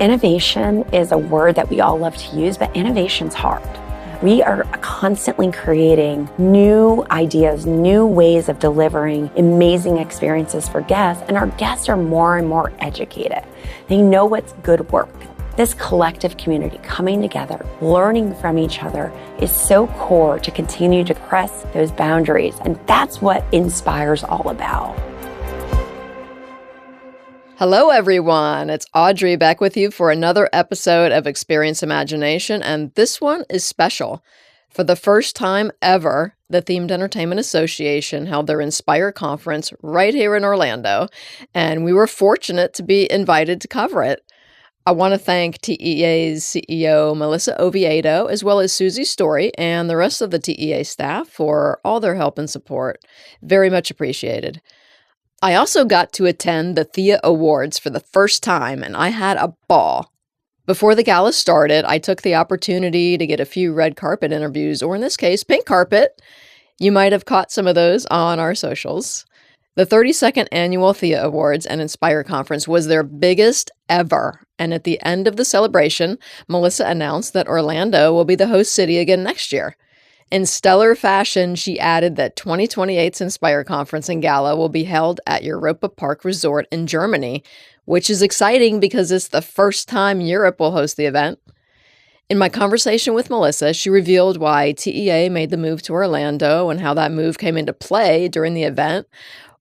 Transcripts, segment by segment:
Innovation is a word that we all love to use, but innovation's hard. We are constantly creating new ideas, new ways of delivering amazing experiences for guests, and our guests are more and more educated. They know what's good work. This collective community coming together, learning from each other is so core to continue to press those boundaries, and that's what Inspire's all about. Hello, everyone. It's Audrey back with you for another episode of Experience Imagination, and this one is special. For the first time ever, the Themed Entertainment Association held their Inspire conference right here in Orlando, and we were fortunate to be invited to cover it. I want to thank TEA's CEO, Melissa Oviedo, as well as Susie Story and the rest of the TEA staff for all their help and support. Very much appreciated. I also got to attend the Thea Awards for the first time, and I had a ball. Before the gala started, I took the opportunity to get a few red carpet interviews, or in this case, pink carpet. You might have caught some of those on our socials. The 32nd Annual Thea Awards and Inspire Conference was their biggest ever, and at the end of the celebration, Melissa announced that Orlando will be the host city again next year. In stellar fashion, she added that 2028's Inspire Conference and Gala will be held at Europa Park Resort in Germany, which is exciting because it's the first time Europe will host the event. In my conversation with Melissa, she revealed why TEA made the move to Orlando and how that move came into play during the event,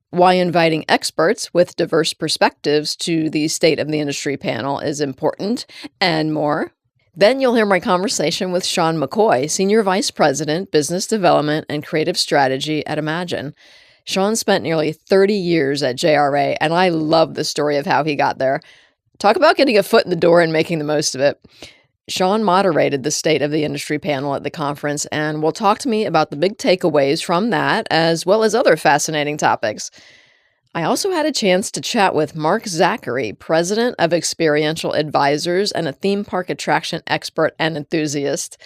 why inviting experts with diverse perspectives to the State of the Industry panel is important, and more. Then you'll hear my conversation with Shawn McCoy, Senior Vice President, Business Development and Creative Strategy at Imagine. Shawn spent nearly 30 years at JRA, and I love the story of how he got there. Talk about getting a foot in the door and making the most of it. Shawn moderated the State of the Industry panel at the conference and will talk to me about the big takeaways from that, as well as other fascinating topics. I also had a chance to chat with Marc Zachary, president of Experiential Advisors and a theme park attraction expert and enthusiast.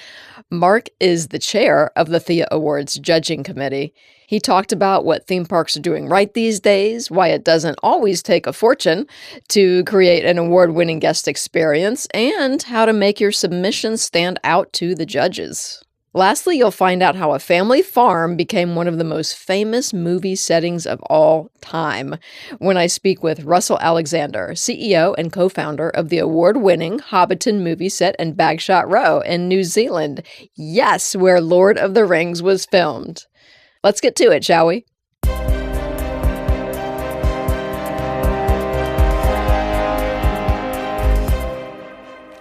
Marc is the chair of the Thea Awards judging committee. He talked about what theme parks are doing right these days, why it doesn't always take a fortune to create an award-winning guest experience, and how to make your submissions stand out to the judges. Lastly, you'll find out how a family farm became one of the most famous movie settings of all time when I speak with Russell Alexander, CEO and co-founder of the award-winning Hobbiton movie set and Bagshot Row in New Zealand. Yes, where Lord of the Rings was filmed. Let's get to it, shall we?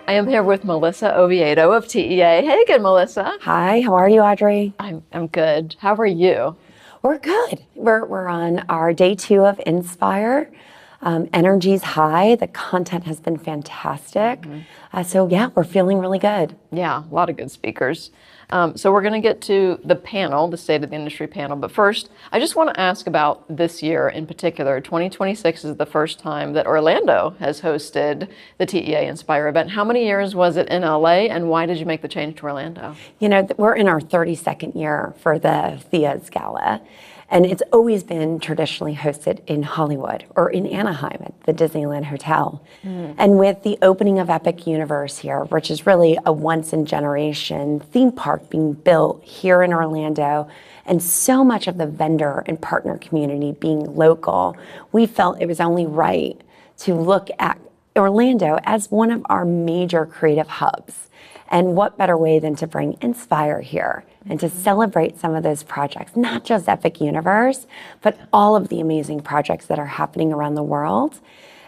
I am here with Melissa Oviedo of TEA. Hey again, Melissa. Hi, how are you, Audrey? I'm good. How are you? We're good. We're on our day 2 of Inspire. Energy's high. The content has been fantastic. So yeah, we're feeling really good. Yeah, a lot of good speakers. So we're going to get to the panel, the State of the Industry panel. But first, I just want to ask about this year in particular. 2026 is the first time that Orlando has hosted the TEA Inspire event. How many years was it in LA, and why did you make the change to Orlando? You know, we're in our 32nd year for the Thea's Gala. And it's always been traditionally hosted in Hollywood or in Anaheim at the Disneyland Hotel. And with the opening of Epic Universe here, which is really a once-in-generation theme park being built here in Orlando, and so much of the vendor and partner community being local, we felt it was only right to look at Orlando as one of our major creative hubs. And what better way than to bring Inspire here and to celebrate some of those projects, not just Epic Universe, but all of the amazing projects that are happening around the world.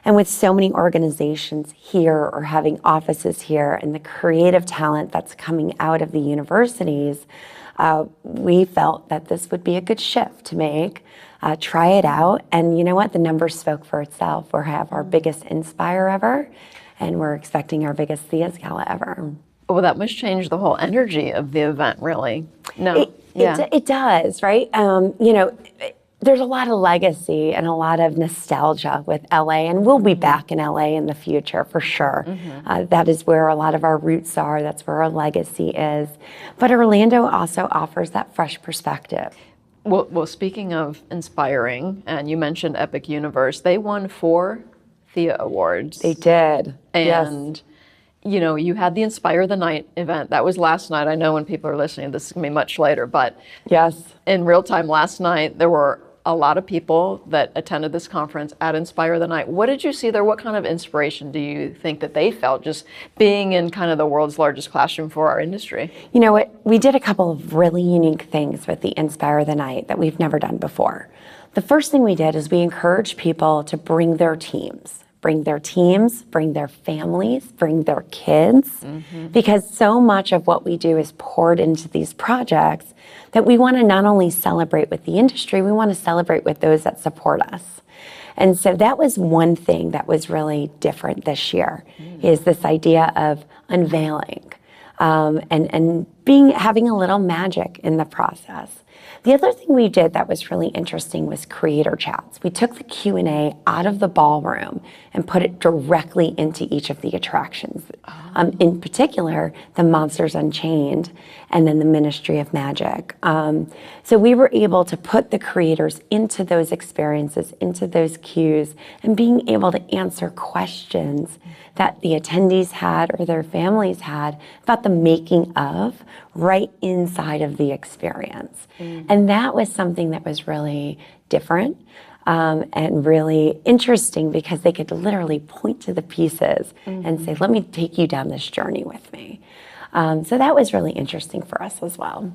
And with so many organizations here or having offices here and the creative talent that's coming out of the universities, we felt that this would be a good shift to make. Try it out. And you know what? The numbers spoke for itself. We have our biggest Inspire ever, and we're expecting our biggest Thea's Gala ever. Well, that must change the whole energy of the event, really. It does, right? You know, there's a lot of legacy and a lot of nostalgia with LA, and we'll be back in LA in the future for sure. That is where a lot of our roots are. That's where our legacy is. But Orlando also offers that fresh perspective. Well, speaking of inspiring, and you mentioned Epic Universe, they won 4 Thea Awards. They did. And, you know, you had the Inspire the Night event. That was last night. I know when people are listening, this is going to be much later, but in real time last night, there were a lot of people that attended this conference at Inspire the Night. What did you see there? What kind of inspiration do you think that they felt just being in kind of the world's largest classroom for our industry? You know what? We did a couple of really unique things with the Inspire the Night that we've never done before. The first thing we did is we encouraged people to bring their teams, bring their families, bring their kids, because so much of what we do is poured into these projects that we want to not only celebrate with the industry, we want to celebrate with those that support us. And so that was one thing that was really different this year, is this idea of unveiling and having a little magic in the process. The other thing we did that was really interesting was creator chats. We took the Q&A out of the ballroom and put it directly into each of the attractions. In particular, the Monsters Unchained and then the Ministry of Magic. So we were able to put the creators into those experiences, into those cues, and being able to answer questions that the attendees had or their families had about the making of right inside of the experience. And that was something that was really different and really interesting, because they could literally point to the pieces and say, let me take you down this journey with me. So that was really interesting for us as well.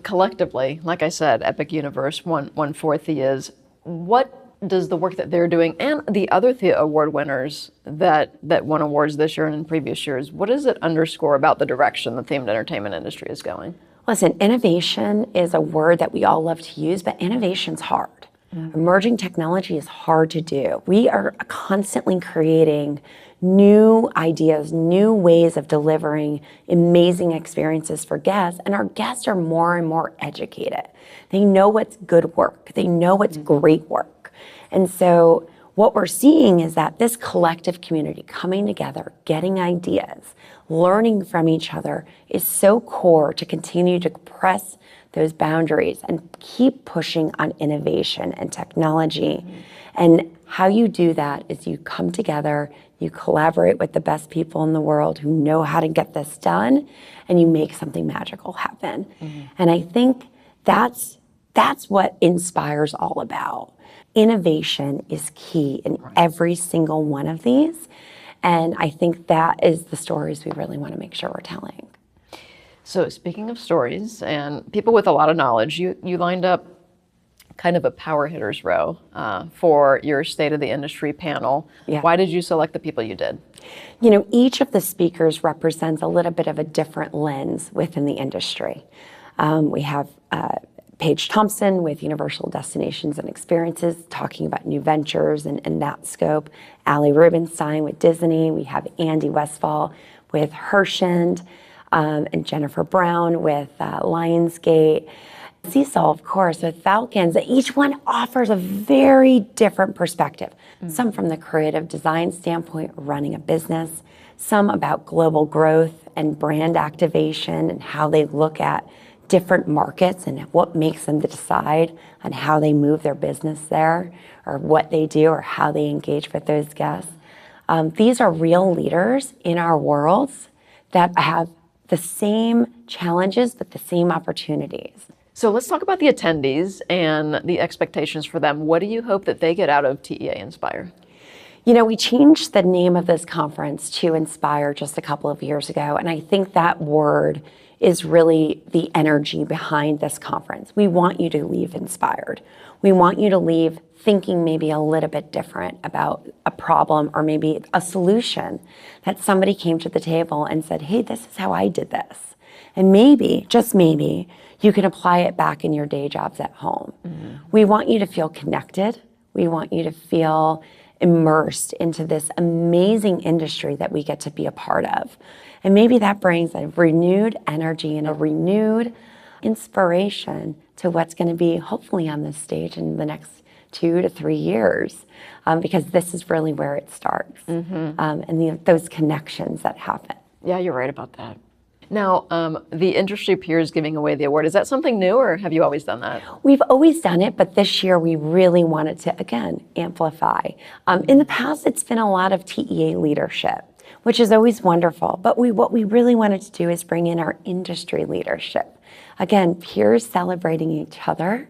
Collectively, like I said, Epic Universe won 4 Theas. What does the work that they're doing and the other Thea Award winners that won awards this year and in previous years, what does it underscore about the direction the themed entertainment industry is going? Listen, innovation is a word that we all love to use, but innovation's hard. Emerging technology is hard to do. We are constantly creating new ideas, new ways of delivering amazing experiences for guests, and our guests are more and more educated. They know what's good work. They know what's great work. And so what we're seeing is that this collective community coming together, getting ideas, learning from each other is so core to continue to press those boundaries and keep pushing on innovation and technology. And how you do that is you come together, you collaborate with the best people in the world who know how to get this done, and you make something magical happen. And I think that's what Inspire's all about. Innovation is key in every single one of these. And I think that is the stories we really want to make sure we're telling. So speaking of stories and people with a lot of knowledge, you lined up kind of a power hitters row for your State of the Industry panel. Why did you select the people you did? You know, each of the speakers represents a little bit of a different lens within the industry. We have Paige Thompson with Universal Destinations and Experiences, talking about new ventures and that scope. Allie Rubenstein with Disney. We have Andy Westfall with Hershend, and Jennifer Brown with Lionsgate. Seesaw, of course, with Falcons. Each one offers a very different perspective. Some from the creative design standpoint, running a business. Some about global growth and brand activation and how they look at different markets and what makes them decide on how they move their business there, or what they do, or how they engage with those guests. These are real leaders in our worlds that have the same challenges but the same opportunities. So let's talk about the attendees and the expectations for them. What do you hope that they get out of TEA Inspire? You know, we changed the name of this conference to Inspire just a couple of years ago, and I think that word is really the energy behind this conference. We want you to leave inspired. We want you to leave thinking maybe a little bit different about a problem or maybe a solution, that somebody came to the table and said, hey, this is how I did this. And maybe, just maybe, you can apply it back in your day jobs at home. We want you to feel connected. We want you to feel immersed into this amazing industry that we get to be a part of. And maybe that brings a renewed energy and a renewed inspiration to what's going to be hopefully on this stage in the next 2 to 3 years, because this is really where it starts, and those connections that happen. Yeah, you're right about that. Now, the industry peers giving away the award, is that something new or have you always done that? We've always done it, but this year we really wanted to, again, amplify. In the past, it's been a lot of TEA leadership, which is always wonderful. But what we really wanted to do is bring in our industry leadership. Again, peers celebrating each other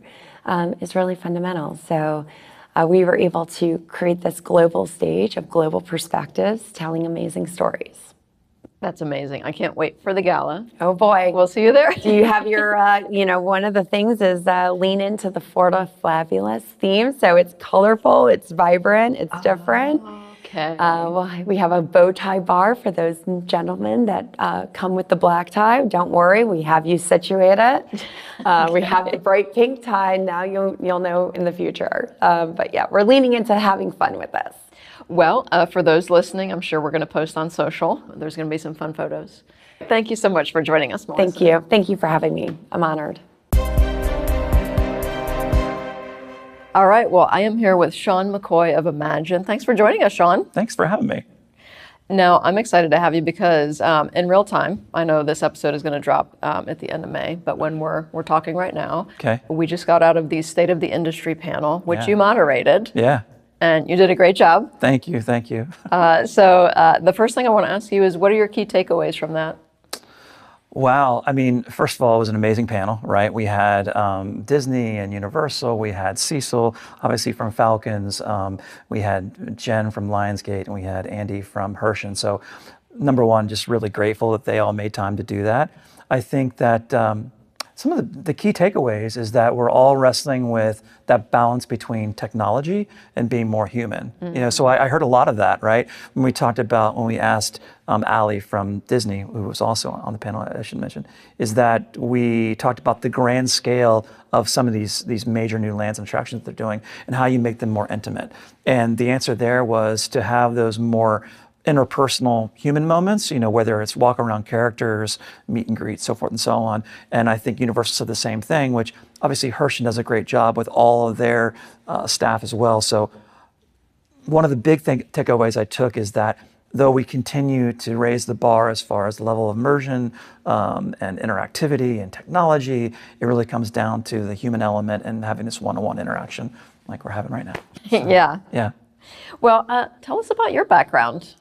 is really fundamental. So we were able to create this global stage of global perspectives, telling amazing stories. That's amazing. I can't wait for the gala. Oh boy. We'll see you there. Do you have your, one of the things is lean into the Florida Fabulous theme. So it's colorful, it's vibrant, it's different. Okay. We have a bow tie bar for those gentlemen that come with the black tie. Don't worry, we have you situated. We have the bright pink tie. Now you'll know in the future. But yeah, we're leaning into having fun with this. Well, for those listening, I'm sure we're going to post on social. There's going to be some fun photos. Thank you so much for joining us, Melissa. Thank you. Thank you for having me. I'm honored. All right. Well, I am here with Shawn McCoy of Imagine. Thanks for joining us, Shawn. Thanks for having me. Now, I'm excited to have you because in real time, I know this episode is going to drop at the end of May, but when we're talking right now, we just got out of the State of the Industry panel, which you moderated. Yeah. And you did a great job. Thank you. Thank you. So the first thing I want to ask you is, what are your key takeaways from that? Wow. I mean, first of all, it was an amazing panel, right? We had Disney and Universal. We had Cecil, obviously from Falcons. We had Jen from Lionsgate, and we had Andy from Hershon. So number one, just really grateful that they all made time to do that. I think that some of the key takeaways is that we're all wrestling with that balance between technology and being more human. Mm-hmm. So I heard a lot of that, right? When we asked Ali from Disney, who was also on the panel, I should mention, is that we talked about the grand scale of some of these major new lands and attractions that they're doing and how you make them more intimate. And the answer there was to have those more interpersonal human moments, whether it's walk around characters, meet and greet, so forth and so on. And I think Universal said the same thing, which obviously Hershon does a great job with all of their staff as well. So one of the big takeaways I took is that though we continue to raise the bar as far as the level of immersion and interactivity and technology, it really comes down to the human element and having this one-on-one interaction like we're having right now. So, yeah. Well, tell us about your background.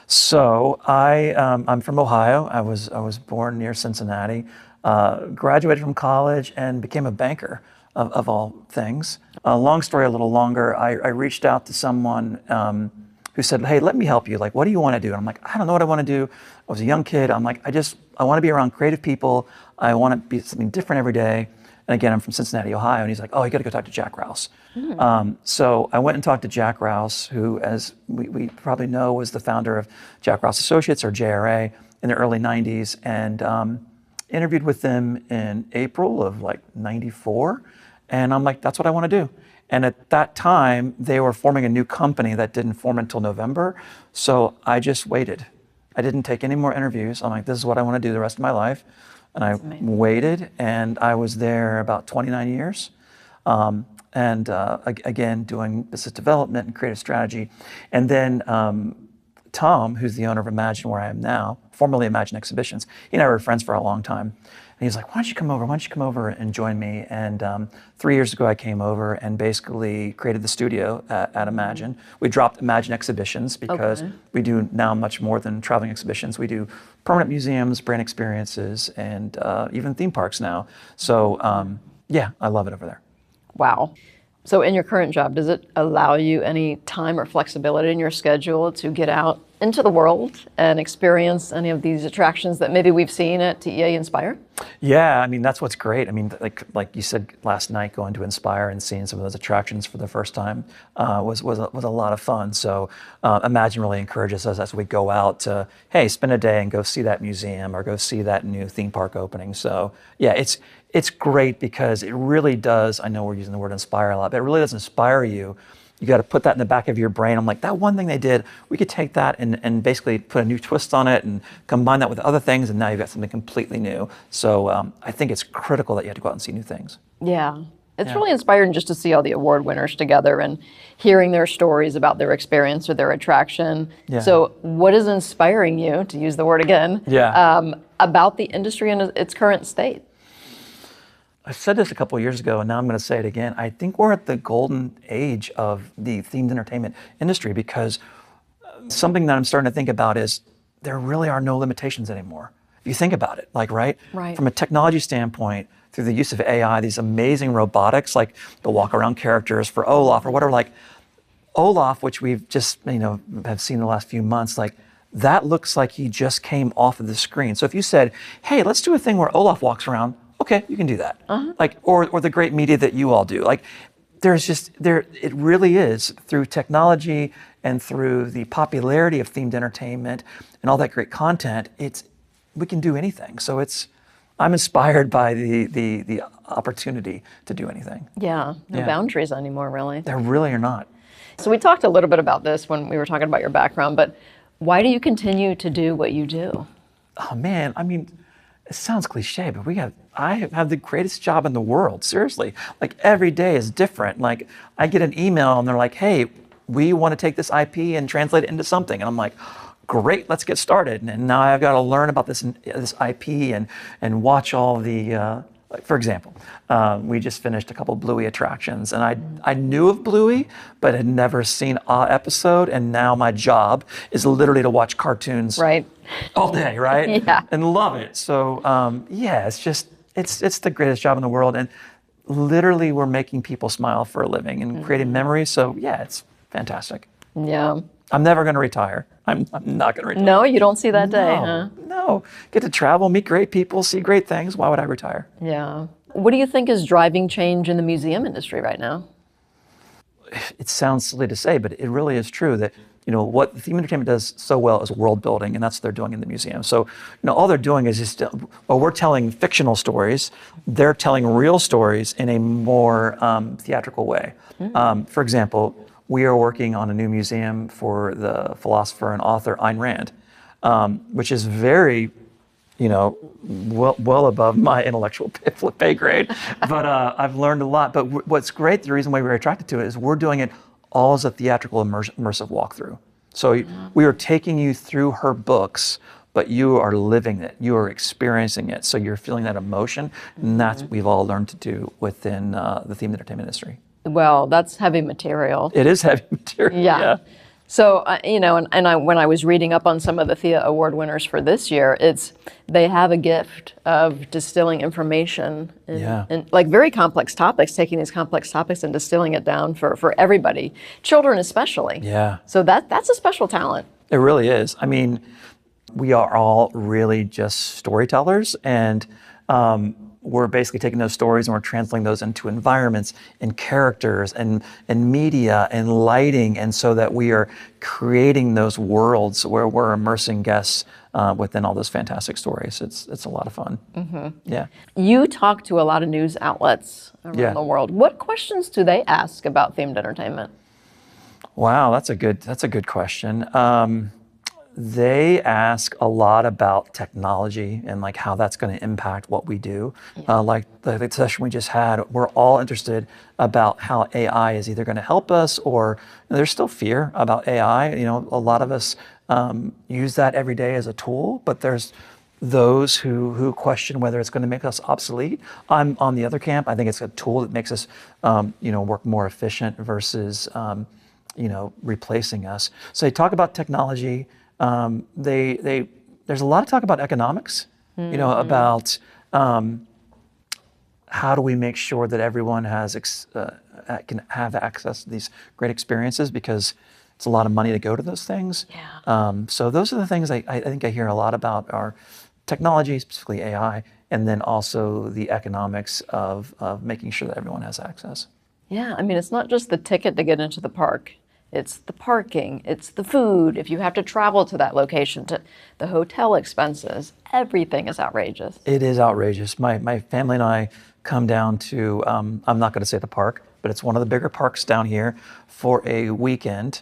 So I'm from Ohio. I was born near Cincinnati, graduated from college and became a banker of all things. Long story a little longer, I reached out to someone who said, hey, let me help you. Like, what do you want to do? And I'm like, I don't know what I want to do. I was a young kid. I'm like, I want to be around creative people. I want to be something different every day. And again, I'm from Cincinnati, Ohio. And he's like, oh, you got to go talk to Jack Rouse. So I went and talked to Jack Rouse, who, as we probably know, was the founder of Jack Rouse Associates, or JRA, in the early 90s, and interviewed with them in April of '94. And I'm like, that's what I want to do. And at that time, they were forming a new company that didn't form until November. So I just waited. I didn't take any more interviews. I'm like, this is what I want to do the rest of my life. And I waited, and I was there about 29 years. Again, doing business development and creative strategy. And then Tom, who's the owner of Imagine, where I am now, formerly Imagine Exhibitions, he and I were friends for a long time. And he's like, why don't you come over and join me? And 3 years ago, I came over and basically created the studio at Imagine. We dropped Imagine Exhibitions because we do now much more than traveling exhibitions. We do permanent museums, brand experiences, and even theme parks now. So yeah, I love it over there. Wow. So in your current job, does it allow you any time or flexibility in your schedule to get out into the world and experience any of these attractions that maybe we've seen at TEA Inspire? Yeah, I mean, that's what's great. I mean, like you said last night, going to Inspire and seeing some of those attractions for the first time was a lot of fun. So Imagine really encourages us as we go out to, hey, spend a day and go see that museum or go see that new theme park opening. So yeah, it's great because it really does, I know we're using the word inspire a lot, but it really does inspire you. You got to put that in the back of your brain. I'm like, that one thing they did, we could take that and basically put a new twist on it and combine that with other things, and now you've got something completely new. So I think it's critical that you have to go out and see new things. Yeah. It's Yeah. really inspiring just to see all the award winners together and hearing their stories about their experience or their attraction. Yeah. So what is inspiring you, to use the word again, about the industry in its current state? I said this a couple of years ago, and now I'm going to say it again. I think we're at the golden age of the themed entertainment industry, because something that I'm starting to think about is there really are no limitations anymore. If you think about it, like, right? From a technology standpoint, through the use of AI, these amazing robotics, like the walk around characters for Olaf or whatever, like Olaf, which we've just, have seen the last few months, like that looks like he just came off of the screen. So if you said, hey, let's do a thing where Olaf walks around, okay, you can do that. Like, or the great media that you all do. Like, it really is through technology and through the popularity of themed entertainment and all that great content, we can do anything. So I'm inspired by the opportunity to do anything. Yeah, no boundaries anymore, really. There really are not. So we talked a little bit about this when we were talking about your background, but why do you continue to do what you do? Oh man, it sounds cliche, but I have the greatest job in the world, seriously. Like every day is different. Like I get an email and they're like, hey, we want to take this IP and translate it into something. And I'm like, great, let's get started. And now I've got to learn about this IP and watch all the, like for example, we just finished a couple Bluey attractions, and I knew of Bluey, but had never seen an episode. And now my job is literally to watch cartoons all day, right? And love it. So it's the greatest job in the world. And literally we're making people smile for a living and creating memories. So it's fantastic. Yeah. I'm never going to retire. I'm not going to retire. No, you don't see that day, huh? No. Get to travel, meet great people, see great things. Why would I retire? Yeah. What do you think is driving change in the museum industry right now? It sounds silly to say, but it really is true that, what theme entertainment does so well is world building, and that's what they're doing in the museum. So, all they're doing is just, we're telling fictional stories. They're telling real stories in a more theatrical way. For example, we are working on a new museum for the philosopher and author Ayn Rand, which is very, well above my intellectual pay grade. But I've learned a lot. But what's great, the reason why we were attracted to it is we're doing it all as a theatrical immersive walkthrough. So we are taking you through her books, but you are living it. You are experiencing it. So you're feeling that emotion. And that's what we've all learned to do within the themed entertainment industry. Well, that's heavy material. It is heavy material. Yeah. So, when I was reading up on some of the Thea Award winners for this year, they have a gift of distilling information in like very complex topics, taking these complex topics and distilling it down for everybody, children especially. Yeah. So that's a special talent. It really is. We are all really just storytellers, and we're basically taking those stories and we're translating those into environments and characters and media and lighting, and so that we are creating those worlds where we're immersing guests within all those fantastic stories. It's a lot of fun. Yeah. You talk to a lot of news outlets around the world. What questions do they ask about themed entertainment? Wow, that's a good question. They ask a lot about technology and like how that's going to impact what we do. Like the session we just had, we're all interested about how AI is either going to help us, or there's still fear about AI. A lot of us use that every day as a tool, but there's those who question whether it's going to make us obsolete. I'm on the other camp. I think it's a tool that makes us work more efficient versus replacing us. So they talk about technology. There's a lot of talk about economics, about how do we make sure that everyone can have access to these great experiences, because it's a lot of money to go to those things. So those are the things I think I hear a lot about are technology, specifically AI, and then also the economics of making sure that everyone has access. Yeah, it's not just the ticket to get into the park. It's the parking, it's the food, if you have to travel to that location, to the hotel expenses, everything is outrageous. It is outrageous. My family and I come down to, I'm not going to say the park, but it's one of the bigger parks down here for a weekend.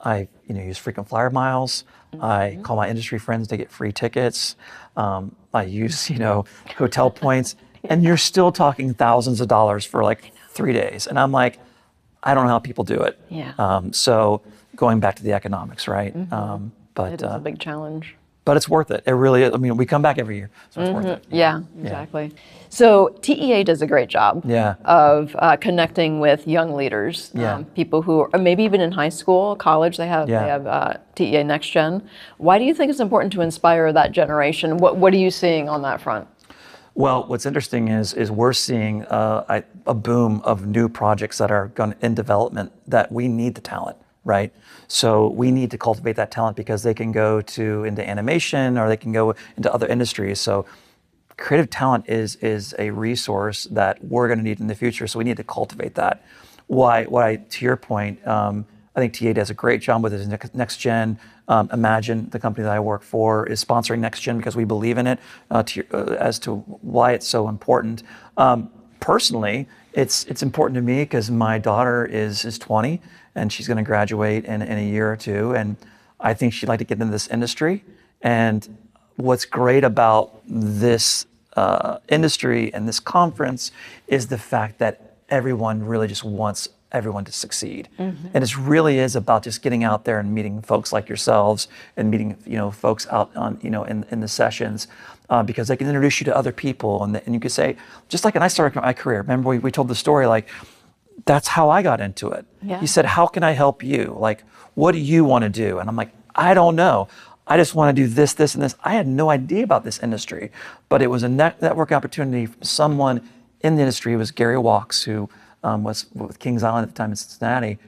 I use frequent flyer miles. I call my industry friends to get free tickets. I use, hotel points. And you're still talking thousands of dollars for like 3 days. And I'm like, I don't know how people do it. Yeah. So going back to the economics, right? It is a big challenge. But it's worth it. It really is. I mean, we come back every year, so it's worth it. Yeah, exactly. So TEA does a great job of connecting with young leaders, people who are maybe even in high school, college. They have TEA Next Gen. Why do you think it's important to inspire that generation? What are you seeing on that front? Well, what's interesting is we're seeing a boom of new projects that are in development that we need the talent. Right, so we need to cultivate that talent because they can go into animation or they can go into other industries. So creative talent is a resource that we're going to need in the future. So we need to cultivate that. To your point, I think TA does a great job with his Next Gen. Imagine, the company that I work for, is sponsoring Next Gen because we believe in it. As to why it's so important, personally, it's important to me because my daughter is 20. And she's going to graduate in a year or two. And I think she'd like to get into this industry. And what's great about this industry and this conference is the fact that everyone really just wants everyone to succeed. And it really is about just getting out there and meeting folks like yourselves and meeting folks out on in the sessions because they can introduce you to other people. And you could say, just like when I started my career, remember we told the story, like, that's how I got into it. Yeah. He said, how can I help you? Like, what do you want to do? And I'm like, I don't know. I just want to do this, this, and this. I had no idea about this industry, but it was a network opportunity from someone in the industry. It was Gary Walks, who was with Kings Island at the time in Cincinnati,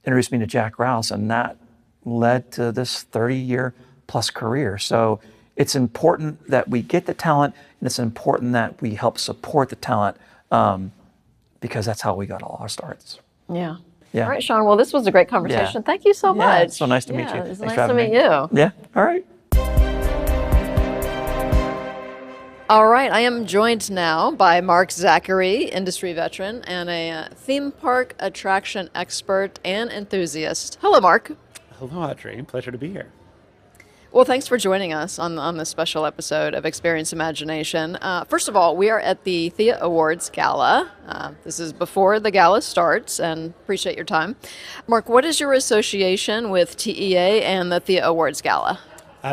introduced me to Jack Rouse, and that led to this 30-year plus career. So it's important that we get the talent, and it's important that we help support the talent, because that's how we got all our starts. Yeah. Yeah. All right, Shawn. Well, this was a great conversation. Yeah. Thank you so much. Yeah, it's so nice to meet you. It's Thanks nice for having to meet me. you. Yeah. All right. All right. I am joined now by Marc, Zachary, industry veteran and a theme park attraction expert and enthusiast. Hello, Marc. Hello, Audrey. Pleasure to be here. Well, thanks for joining us on this special episode of Experience Imagination. First of all, we are at the Thea Awards Gala. This is before the gala starts, and appreciate your time. Marc, what is your association with TEA and the Thea Awards Gala?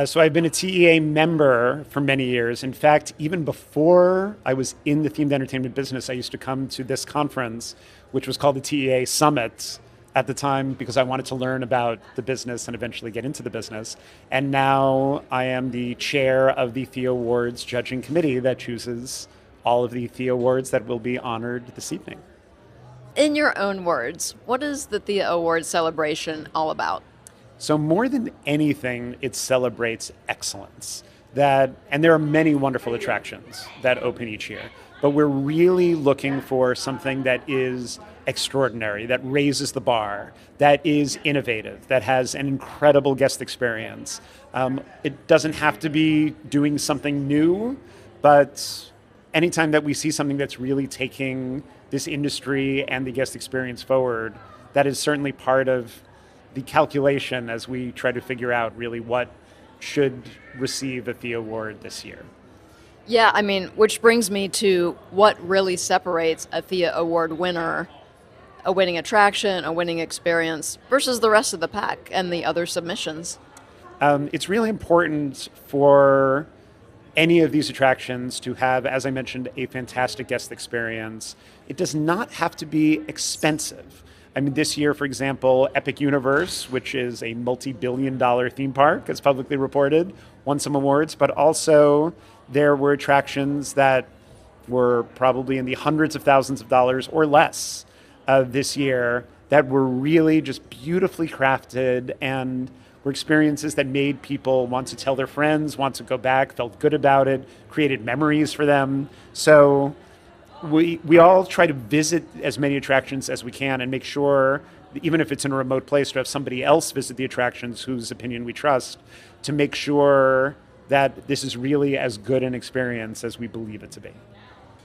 So I've been a TEA member for many years. In fact, even before I was in the themed entertainment business, I used to come to this conference, which was called the TEA Summit at the time, because I wanted to learn about the business and eventually get into the business. And now I am the chair of the Thea Awards judging committee that chooses all of the Thea Awards that will be honored this evening. In your own words, what is the Thea Awards celebration all about? So more than anything, it celebrates excellence. And there are many wonderful attractions that open each year, but we're really looking for something that is extraordinary, that raises the bar, that is innovative, that has an incredible guest experience. It doesn't have to be doing something new, but anytime that we see something that's really taking this industry and the guest experience forward, that is certainly part of the calculation as we try to figure out really what should receive a Thea Award this year. Yeah, I mean, which brings me to what really separates a Thea Award winner, a winning attraction, a winning experience, versus the rest of the pack and the other submissions. It's really important for any of these attractions to have, as I mentioned, a fantastic guest experience. It does not have to be expensive. I mean, this year, for example, Epic Universe, which is a multi-billion-dollar theme park, as publicly reported, won some awards, but also there were attractions that were probably in the hundreds of thousands of dollars or less this year that were really just beautifully crafted and were experiences that made people want to tell their friends, want to go back, felt good about it, created memories for them. So we all try to visit as many attractions as we can and make sure, even if it's in a remote place, to have somebody else visit the attractions whose opinion we trust, to make sure that this is really as good an experience as we believe it to be.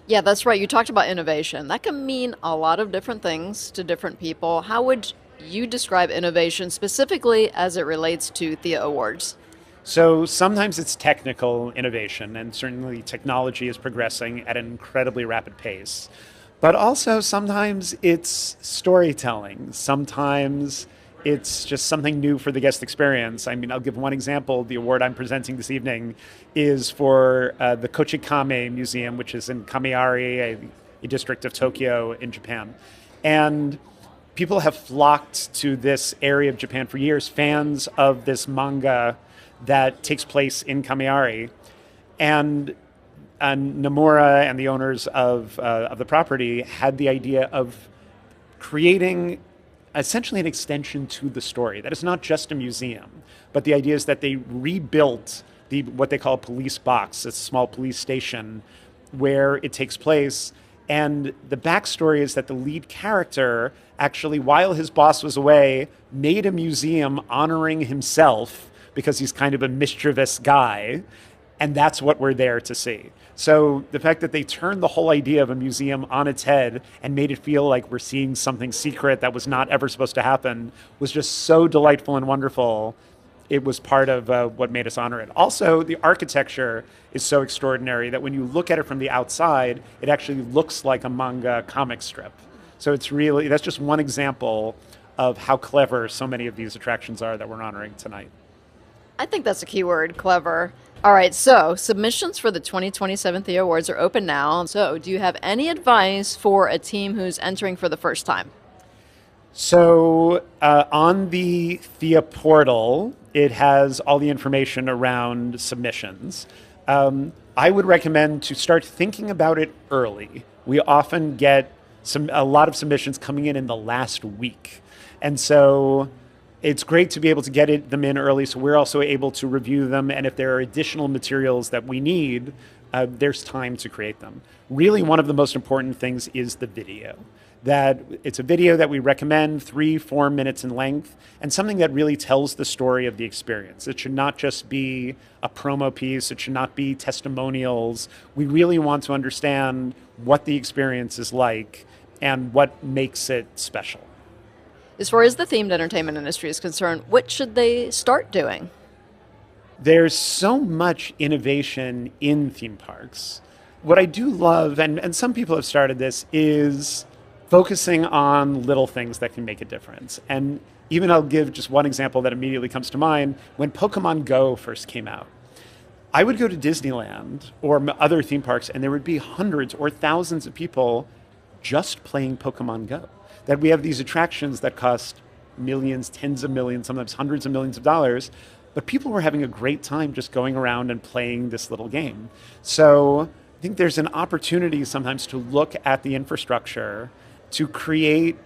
Yeah, that's right. You talked about innovation. That can mean a lot of different things to different people. How would you describe innovation specifically as it relates to Thea Awards? So sometimes it's technical innovation, and certainly technology is progressing at an incredibly rapid pace. But also sometimes it's storytelling. Sometimes it's just something new for the guest experience. I mean, I'll give one example. The award I'm presenting this evening is for the Kochikame Museum, which is in Kamiari, a district of Tokyo in Japan. And people have flocked to this area of Japan for years, fans of this manga that takes place in Kamiari. And Nomura and the owners of the property had the idea of creating essentially an extension to the story. That is not just a museum, but the idea is that they rebuilt what they call a police box, a small police station where it takes place. And the backstory is that the lead character actually, while his boss was away, made a museum honoring himself because he's kind of a mischievous guy. And that's what we're there to see. So the fact that they turned the whole idea of a museum on its head and made it feel like we're seeing something secret that was not ever supposed to happen was just so delightful and wonderful. It was part of what made us honor it. Also, the architecture is so extraordinary that when you look at it from the outside, it actually looks like a manga comic strip. So that's just one example of how clever so many of these attractions are that we're honoring tonight. I think that's a key word, clever. All right, so submissions for the 2027 TEA Awards are open now. So do you have any advice for a team who's entering for the first time? So on the THEA portal, it has all the information around submissions. I would recommend to start thinking about it early. We often get a lot of submissions coming in the last week. And so it's great to be able to get them in early so we're also able to review them. And if there are additional materials that we need, there's time to create them. Really, one of the most important things is the video. That it's a video that we recommend 3-4 minutes in length and something that really tells the story of the experience. It should not just be a promo piece. It should not be testimonials. We really want to understand what the experience is like and what makes it special. As far as the themed entertainment industry is concerned, what should they start doing? There's so much innovation in theme parks. What I do love, and some people have started this, is focusing on little things that can make a difference. And even I'll give just one example that immediately comes to mind. When Pokemon Go first came out, I would go to Disneyland or other theme parks and there would be hundreds or thousands of people just playing Pokemon Go. That we have these attractions that cost millions, tens of millions, sometimes hundreds of millions of dollars, but people were having a great time just going around and playing this little game. So I think there's an opportunity sometimes to look at the infrastructure to create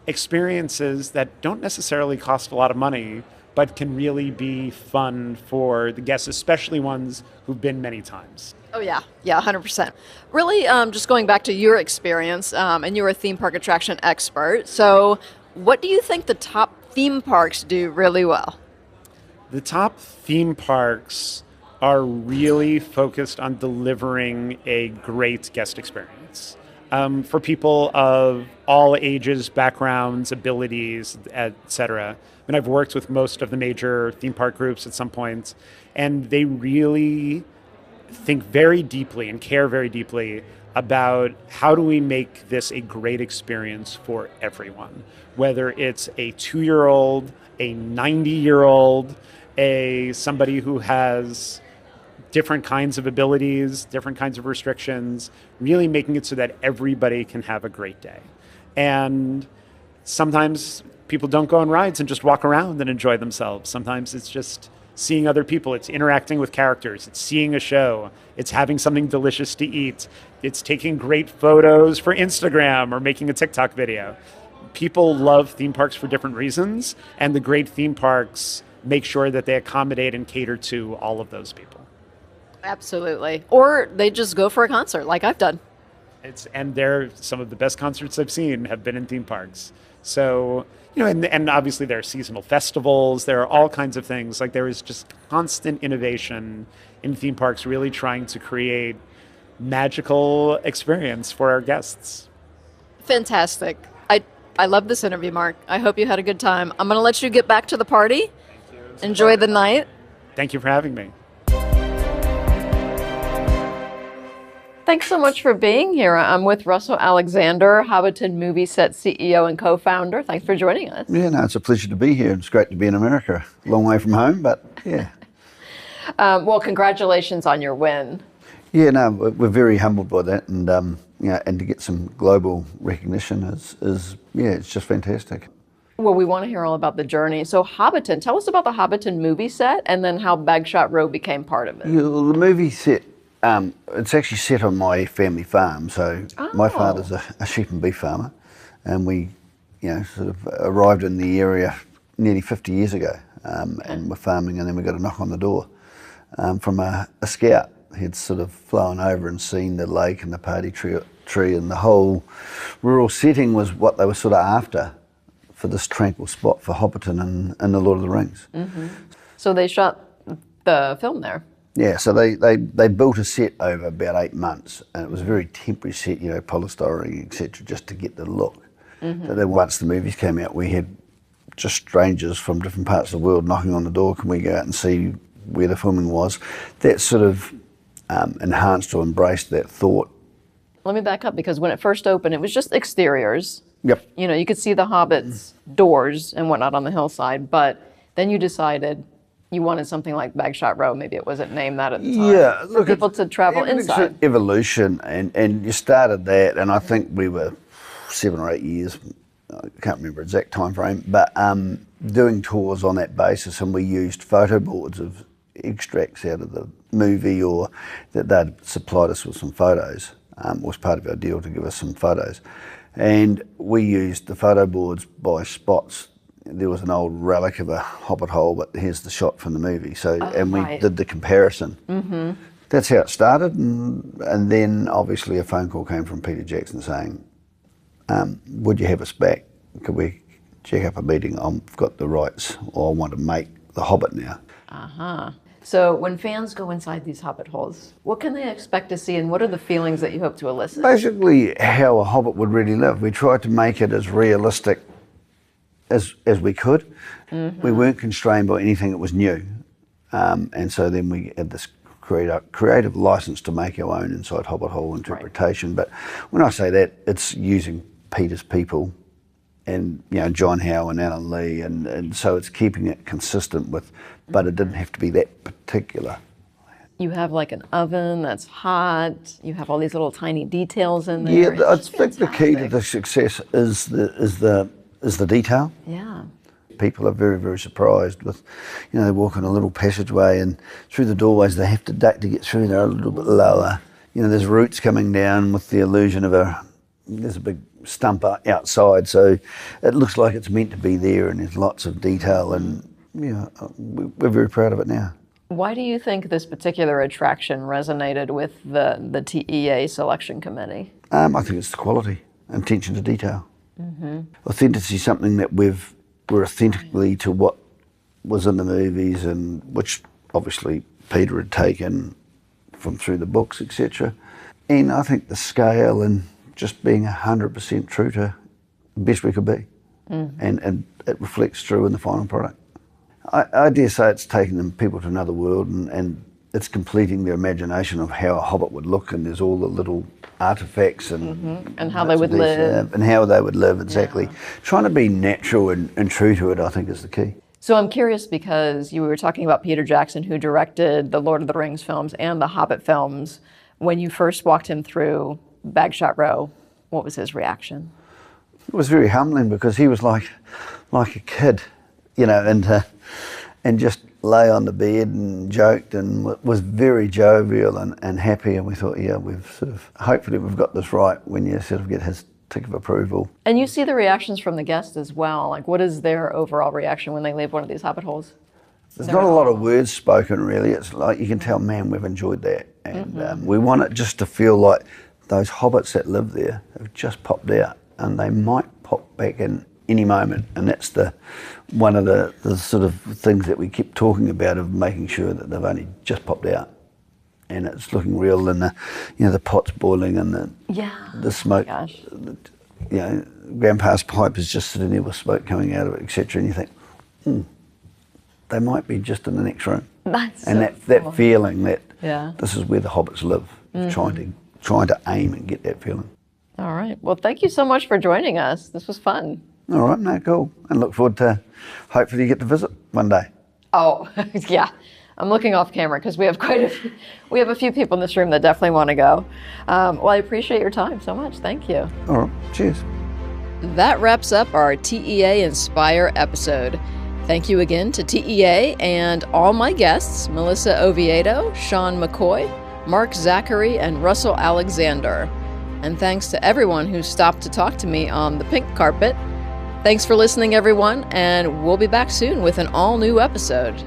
experiences that don't necessarily cost a lot of money, but can really be fun for the guests, especially ones who've been many times. Oh, yeah, 100%. Really, just going back to your experience, and you're a theme park attraction expert, so what do you think the top theme parks do really well? The top theme parks are really focused on delivering a great guest experience. For people of all ages, backgrounds, abilities, etc. I mean, I've worked with most of the major theme park groups at some point, and they really think very deeply and care very deeply about how do we make this a great experience for everyone, whether it's a 2-year-old, a 90-year-old, somebody who has different kinds of abilities, different kinds of restrictions, really making it so that everybody can have a great day. And sometimes people don't go on rides and just walk around and enjoy themselves. Sometimes it's just seeing other people, it's interacting with characters, it's seeing a show, it's having something delicious to eat, it's taking great photos for Instagram or making a TikTok video. People love theme parks for different reasons, and the great theme parks make sure that they accommodate and cater to all of those people. Absolutely. Or they just go for a concert like I've done. And they're some of the best concerts I've seen have been in theme parks. So, and obviously there are seasonal festivals, there are all kinds of things. Like there is just constant innovation in theme parks, really trying to create magical experience for our guests. Fantastic. I love this interview, Marc. I hope you had a good time. I'm going to let you get back to the party. Thank you. Enjoy the night. Thank you for having me. Thanks so much for being here. I'm with Russell Alexander, Hobbiton movie set CEO and co-founder. Thanks for joining us. Yeah, no, it's a pleasure to be here. It's great to be in America. A long way from home, but yeah. Well, congratulations on your win. Yeah, no, we're very humbled by that, and and to get some global recognition is it's just fantastic. Well, we want to hear all about the journey. So Hobbiton, tell us about the Hobbiton movie set and then how Bagshot Row became part of it. Yeah, well, the movie set, it's actually set on my family farm. So my father's a sheep and beef farmer, and we, sort of arrived in the area nearly 50 years ago, and we're farming, and then we got a knock on the door from a scout. He'd sort of flown over and seen the lake and the party tree, and the whole rural setting was what they were sort of after for this tranquil spot for Hobbiton and the Lord of the Rings. Mm-hmm. So they shot the film there? Yeah, so they built a set over about 8 months, and it was a very temporary set, polystyrene, etc., just to get the look. Mm-hmm. So then once the movies came out, we had just strangers from different parts of the world knocking on the door, can we go out and see where the filming was? That sort of enhanced or embraced that thought. Let me back up, because when it first opened, it was just exteriors. Yep. You could see the Hobbits' doors and whatnot on the hillside, but then you decided you wanted something like Bagshot Row. Maybe it wasn't named that at the time. Yeah, for people to travel inside. Evolution, and you started that, and I think we were 7 or 8 years, I can't remember exact time frame, but doing tours on that basis, and we used photo boards of extracts out of the movie, or that they'd supplied us with some photos. Was part of our deal to give us some photos. And we used the photo boards by spots. There was an old relic of a hobbit hole, but here's the shot from the movie. So, and we did the comparison. Mm-hmm. That's how it started, and then obviously a phone call came from Peter Jackson saying, would you have us back? Could we check up a meeting? I've got the rights, or I want to make The Hobbit now. Uh-huh. So when fans go inside these Hobbit holes, what can they expect to see, and what are the feelings that you hope to elicit? Basically how a Hobbit would really live. We tried to make it as realistic as we could. Mm-hmm. We weren't constrained by anything that was new. And so then we had this creative license to make our own inside Hobbit hole interpretation. Right. But when I say that, it's using Peter's people and John Howe and Alan Lee, and so it's keeping it consistent with, but it didn't have to be that particular. You have like an oven that's hot. You have all these little tiny details in there. Yeah, I think the key to the success is the detail. Yeah. People are very, very surprised with, they walk on a little passageway, and through the doorways they have to duck to get through. They're a little bit lower. There's roots coming down with the illusion of there's a big stump outside, so it looks like it's meant to be there, and there's lots of detail, and we're very proud of it now. Why do you think this particular attraction resonated with the TEA selection committee? I think it's the quality and attention to detail. Mm-hmm. Authenticity is something that we're authentically to what was in the movies, and which obviously Peter had taken from through the books, etc. And I think the scale and just being 100% true to the best we could be. Mm-hmm. And it reflects through in the final product. I dare say it's taking people to another world, and it's completing their imagination of how a Hobbit would look, and there's all the little artefacts and how they would live. And how they would live, exactly. Yeah. Trying to be natural and true to it, I think, is the key. So I'm curious, because you were talking about Peter Jackson, who directed the Lord of the Rings films and the Hobbit films. When you first walked him through Bagshot Row, what was his reaction? It was very humbling, because he was like a kid, and just lay on the bed and joked and was very jovial and happy. And we thought, hopefully we've got this right, when you sort of get his tick of approval. And you see the reactions from the guests as well. Like, what is their overall reaction when they leave one of these Hobbit holes? There's not a lot of words spoken, really. It's like you can tell, man, we've enjoyed that. And we want it just to feel like those hobbits that live there have just popped out, and they might pop back in any moment. And that's one of the sort of things that we keep talking about, of making sure that they've only just popped out and it's looking real, and the pot's boiling, and the smoke. Oh my gosh. Grandpa's pipe is just sitting there with smoke coming out of it, etc. And you think, they might be just in the next room. That's and so that feeling that Yeah. This is where the hobbits live, trying trying to aim and get that feeling. All right. Well, thank you so much for joining us. This was fun. All right, no, cool. And look forward to hopefully you get to visit one day. Oh, yeah. I'm looking off camera because we have a few people in this room that definitely want to go. Well, I appreciate your time so much. Thank you. All right, cheers. That wraps up our TEA Inspire episode. Thank you again to TEA and all my guests, Melissa Oviedo, Shawn McCoy, Marc Zachary, and Russell Alexander. And thanks to everyone who stopped to talk to me on the pink carpet. Thanks for listening, everyone, and we'll be back soon with an all-new episode.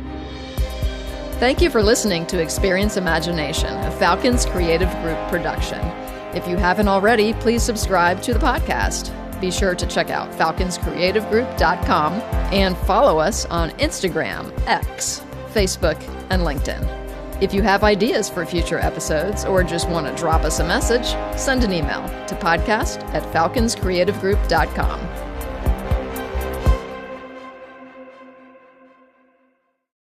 Thank you for listening to Experience Imagination, a Falcon's Creative Group production. If you haven't already, please subscribe to the podcast. Be sure to check out falconscreativegroup.com and follow us on Instagram, X, Facebook, and LinkedIn. If you have ideas for future episodes or just want to drop us a message, send an email to podcast@falconscreativegroup.com.